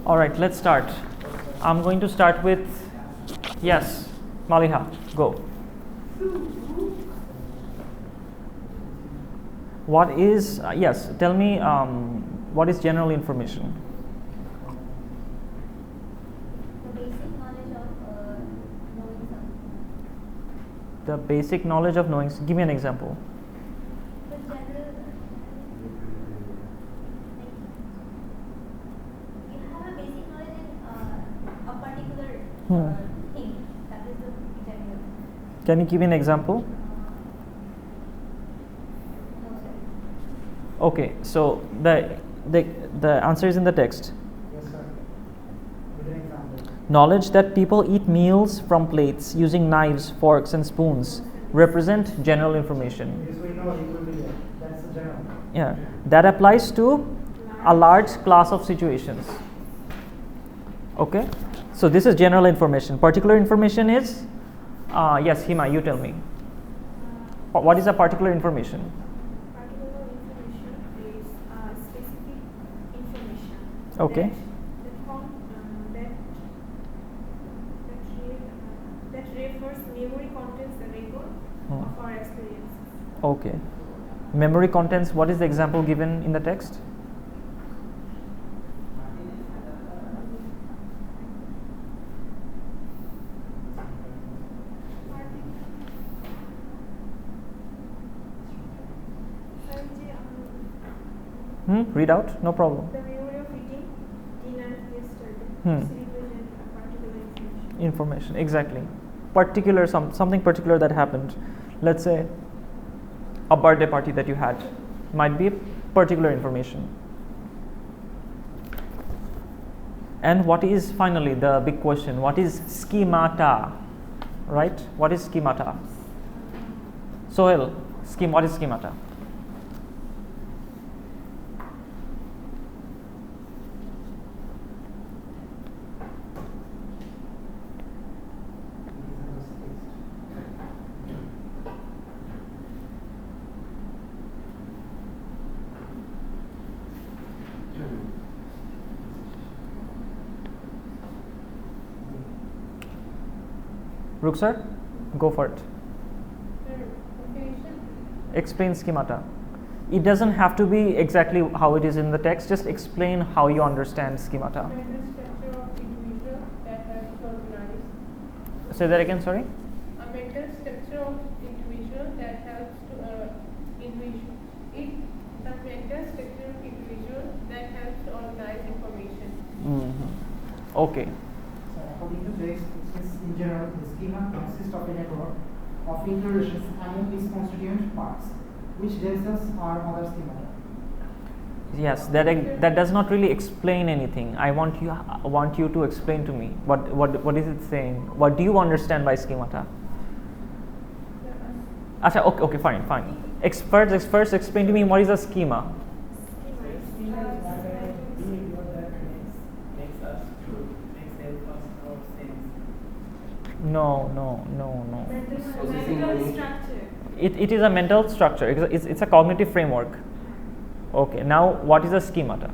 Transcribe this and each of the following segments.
All right, let's start. I'm going to start with, yes, Maliha, go. What is, yes, tell me what is general information? The basic knowledge of knowing. Give me an example. Thing. That is the general. Can you give me an example? No, sir. Okay, so the answer is in the text. Yes, sir. Give an example. Knowledge that people eat meals from plates using knives, forks, and spoons represent general information. Yes, we know it will be there. That's the general. Yeah, that applies to a large class of situations. Okay, so this is general information. Particular information is, yes, Hima, you tell me. What is a particular information? Particular information is specific information. Okay. That refers memory contents the record of our experiences. Okay. Memory contents, what is the example given in the text? Read out, no problem. The memory of eating dinner yesterday represent a particular Information, exactly. Particular, something particular that happened. Let's say a birthday party that you had might be particular information. And what is finally the big question? What is schemata? Right? What is schemata? Sohail, what is schemata? Ruxar, go for it. Explain schemata. It doesn't have to be exactly how it is in the text, just explain how you understand schemata. Mental structure of individual that helps to organize. Say that again, sorry? A mental structure of individual that helps to individual. The mental structure of individual that helps to organize information. Okay. So according to this, in general, the schema consists of a network of interrelations among its constituent parts, which themselves are other schemata. Yes, that does not really explain anything. I want you to explain to me what is it saying? What do you understand by schemata? Acha, okay, fine. First explain to me what is a schema. No. Mental structure. It is a mental structure. It's a cognitive framework. Okay. Now, what is a schemata?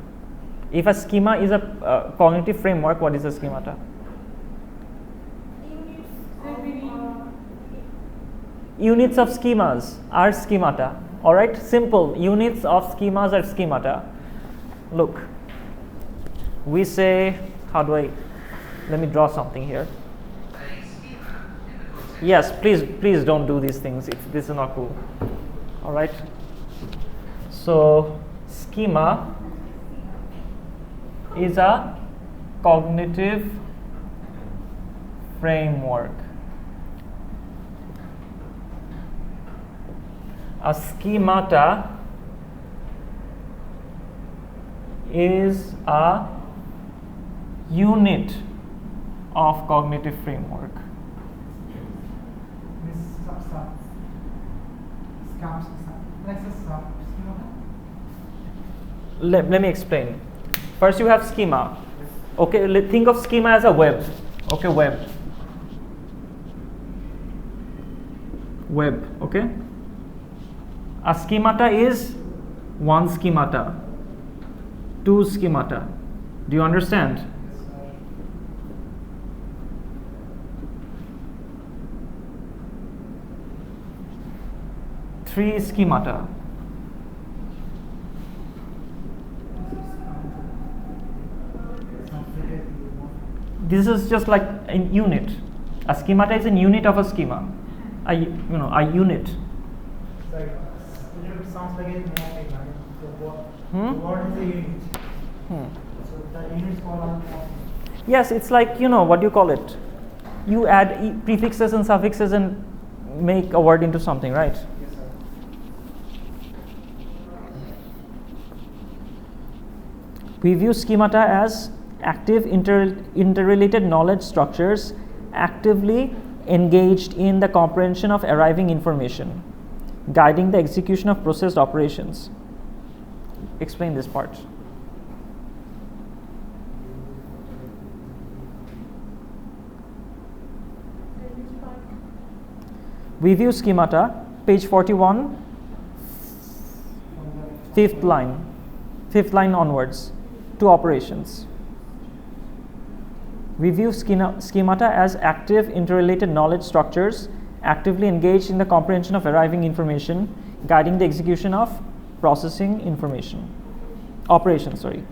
If a schema is a cognitive framework, what is a schemata? Units of schemas are schemata. All right. Simple. Units of schemas are schemata. Look. We say, let me draw something here. Yes, please don't do these things. This is not cool. All right. So schema is a cognitive framework. A schemata is a unit of cognitive framework. Let me explain. First you have schema. Okay, think of schema as a web. Okay, web. Okay. A schemata is one schemata, two schemata. Do you understand? 3 schemata. This is just like a unit. A schemata is a unit of a schema. A unit. Sorry, it sounds like a morphic, right? So Hmm? what is a unit? So the units called on Yes, it's like, what do you call it? You add prefixes and suffixes and make a word into something, right? Yes, sir. We view schemata as active interrelated knowledge structures actively engaged in the comprehension of arriving information, guiding the execution of processed operations. Explain this part. We view schemata, page 41, fifth line onwards, 2 operations. We view schemata as active interrelated knowledge structures actively engaged in the comprehension of arriving information, guiding the execution of processing information. Operations, sorry.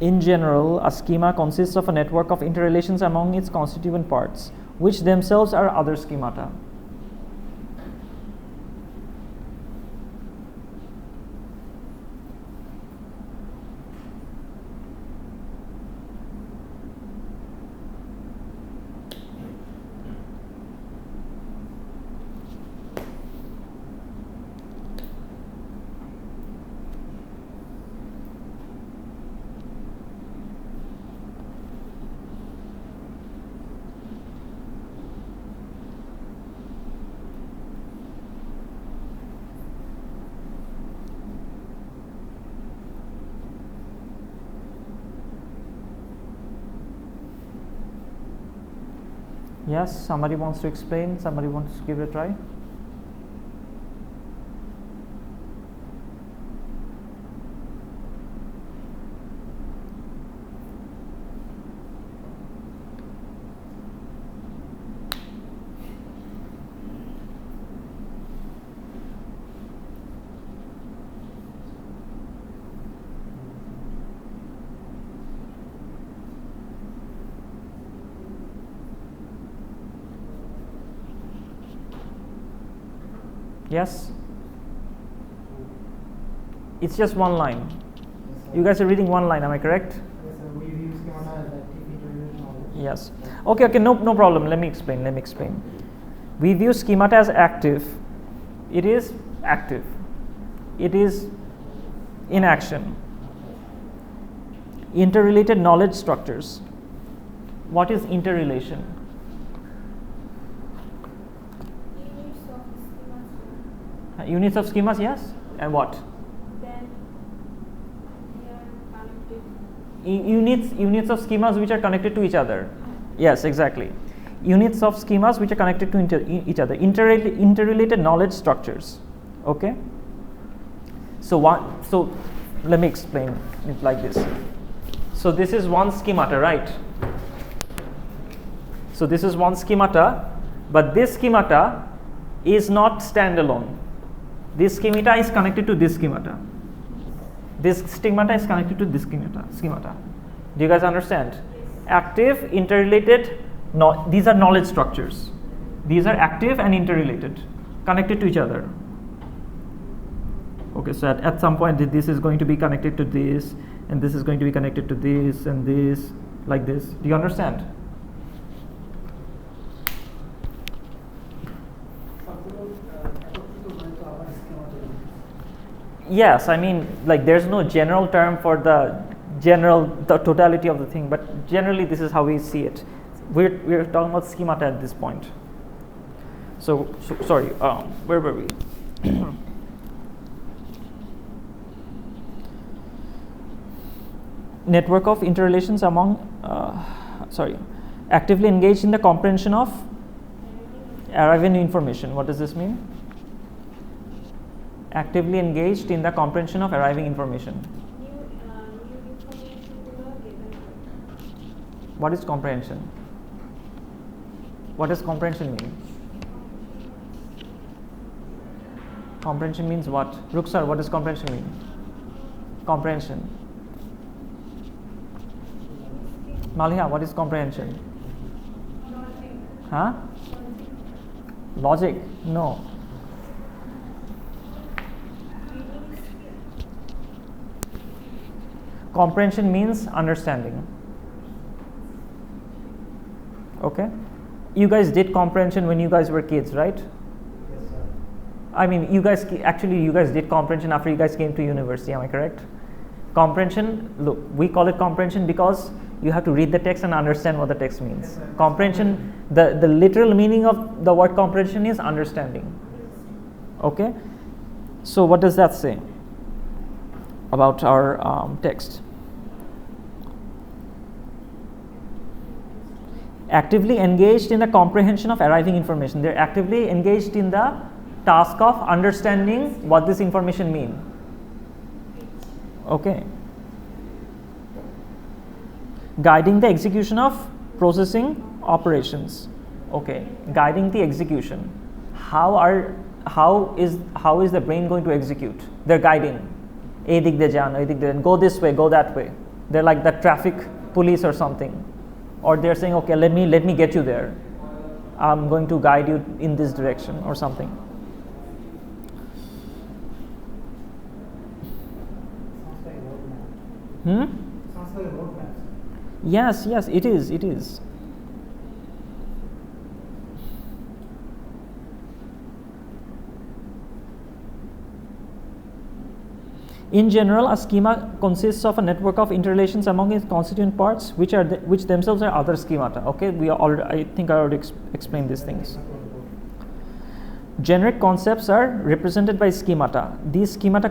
In general, a schema consists of a network of interrelations among its constituent parts, which themselves are other schemata. Yes, somebody wants to explain, somebody wants to give it a try. Yes? It's just one line. Yes, sir. You guys are reading one line, am I correct? Yes, sir. We view schemata as active interrelated knowledge. Yes. Okay, no problem. Let me explain. We view schemata as active. It is active. It is in action. Interrelated knowledge structures. What is interrelation? Units of schemas, yes. And what? Then they are connected. Units of schemas which are connected to each other. Yes, exactly. Units of schemas which are connected to each other. Interrelated knowledge structures. Okay. So let me explain it like this. So this is one schemata, right? So this is one schemata, but this schemata is not standalone. This schemata is connected to this schemata. This schemata is connected to this schemata. Do you guys understand? Yes. Active, interrelated, these are knowledge structures. These are active and interrelated, connected to each other. Okay, so at some point this is going to be connected to this, and this is going to be connected to this, and this, like this. Do you understand? Yes, I mean, like there's no general term for the totality of the thing, but generally this is how we see it. We're talking about schemata at this point. So sorry, where were we? Network of interrelations among Actively engaged in the comprehension of arriving information. What does this mean? Actively engaged in the comprehension of arriving information. What is comprehension? What does comprehension mean? Comprehension means what? Ruksar, what does comprehension mean? Comprehension. Maliha, what is comprehension? Huh? Logic? No. Comprehension means understanding. Okay? You guys did comprehension when you guys were kids, right? Yes, sir. I mean, you guys did comprehension after you guys came to university, am I correct? Comprehension, look, we call it comprehension because you have to read the text and understand what the text means. Yes, sir. Comprehension, the literal meaning of the word comprehension is understanding. Okay? So what does that say about our text? Actively engaged in the comprehension of arriving information. They're actively engaged in the task of understanding what this information means. Okay. Guiding the execution of processing operations. Okay. Guiding the execution. How is the brain going to execute? They're guiding. Edik de jaan, edik de jaan. Go this way, go that way. They're like the traffic police or something. Or they're saying, okay, let me get you there. I'm going to guide you in this direction or something. Sounds like a roadmap. Sounds like a roadmap. Yes, it is. In general, a schema consists of a network of interrelations among its constituent parts, which themselves are other schemata. Okay, I think I already explained these things. Generic concepts are represented by schemata. These schemata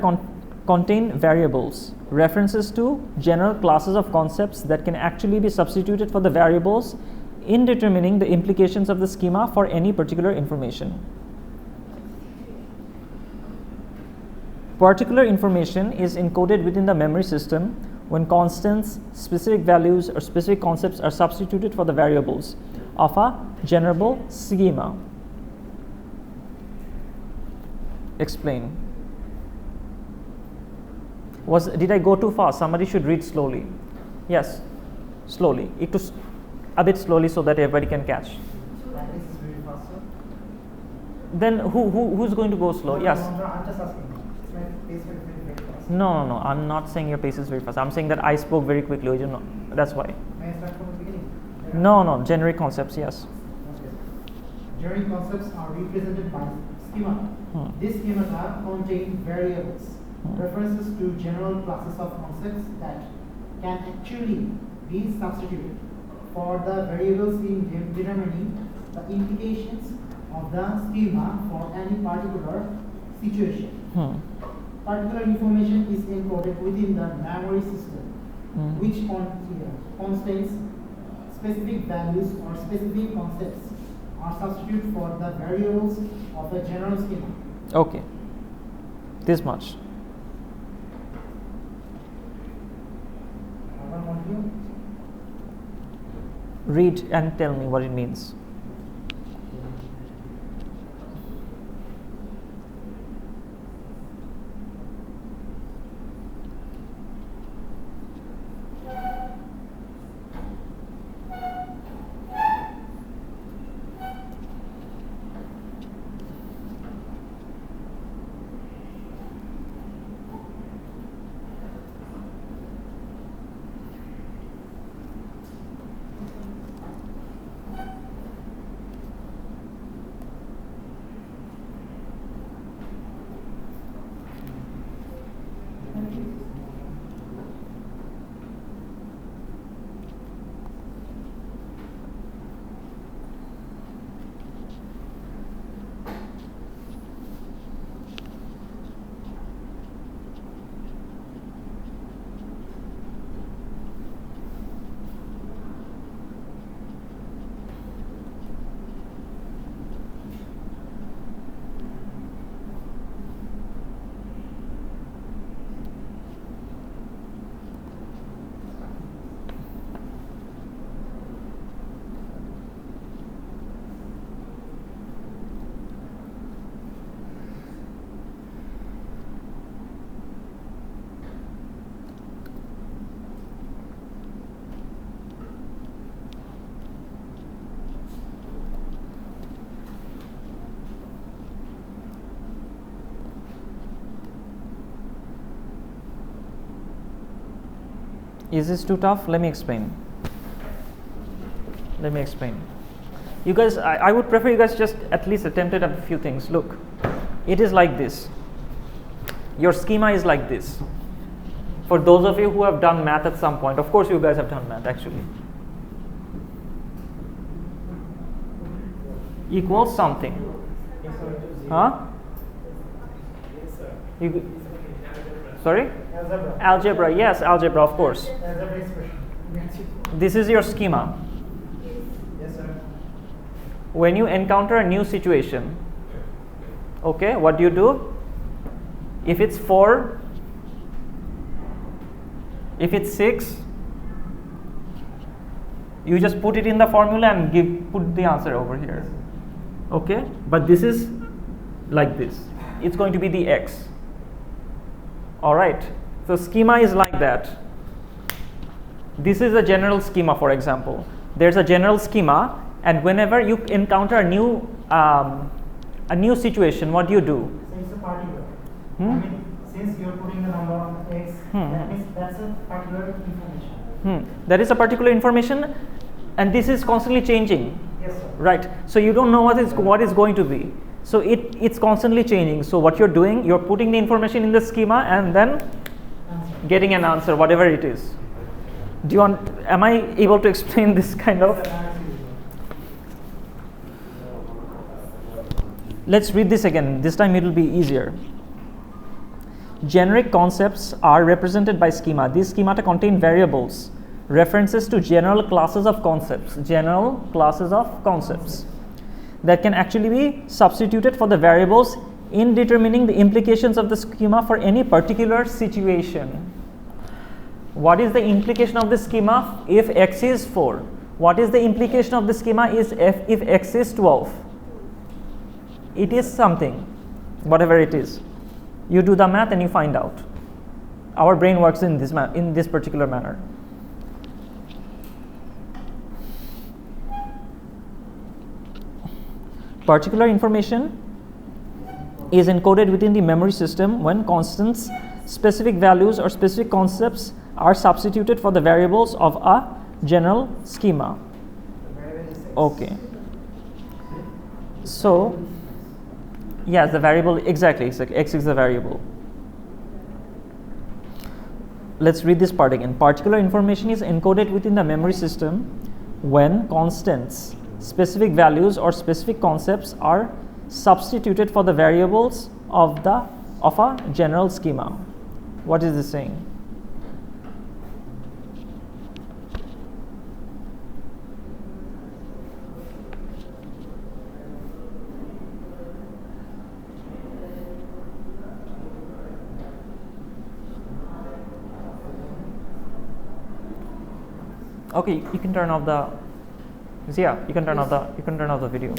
contain variables, references to general classes of concepts that can actually be substituted for the variables in determining the implications of the schema for any particular information. Particular information is encoded within the memory system when constants, specific values, or specific concepts are substituted for the variables of a generable schema. Explain. Did I go too fast? Somebody should read slowly. Yes, slowly. A bit slowly so that everybody can catch. That is very fast, sir. Then who's going to go slow? Yes. No, I'm just asking. It's my pace very fast. No. I'm not saying your pace is very fast. I'm saying that I spoke very quickly. You know, that's why. May I start from the beginning? No. Generic concepts, yes. Okay. Generic concepts are represented by schemata. These schemata contain variables, references to general classes of concepts that can actually be substituted for the variables in determining the implications of the schema for any particular situation. Particular information is encoded within the memory system, which contains specific values or specific concepts are substituted for the variables of a general schema. Okay. This much. Read and tell me what it means. Is this too tough? Let me explain. You guys, I would prefer you guys just at least attempted a few things. Look, it is like this. Your schema is like this. For those of you who have done math at some point, of course you guys have done math actually. Equals something. Huh? Sorry? Algebra, yes, algebra, of course. This is your schema. Yes, sir. When you encounter a new situation, okay, what do? If it's 4, if it's 6, you just put it in the formula and put the answer over here. Okay, but this is like this. It's going to be the x. All right, so schema is like that. This is a general schema, for example. There's a general schema, and whenever you encounter a new situation, what do? So it's a particular. I mean, since you're putting the number on the x, that means that's a particular information. That is a particular information, and this is constantly changing. Yes, sir. Right. So you don't know what is going to be. So it's constantly changing. So what you're doing, you're putting the information in the schema and then getting an answer, whatever it is. Am I able to explain this kind of? Let's read this again. This time it will be easier. Generic concepts are represented by schema. These schemata contain variables, references to general classes of concepts, that can actually be substituted for the variables in determining the implications of the schema for any particular situation. What is the implication of the schema if x is 4? What is the implication of the schema is if x is 12? It is something, whatever it is. You do the math and you find out. Our brain works in this particular manner. Particular information is encoded within the memory system when constants, specific values, or specific concepts are substituted for the variables of a general schema. Okay. So, yes, the variable, exactly, x is the variable. Let's read this part again. Particular information is encoded within the memory system when constants, specific values, or specific concepts are substituted for the variables of a general schema. What is this saying? Okay, you can turn off the Zia, you can turn off the video.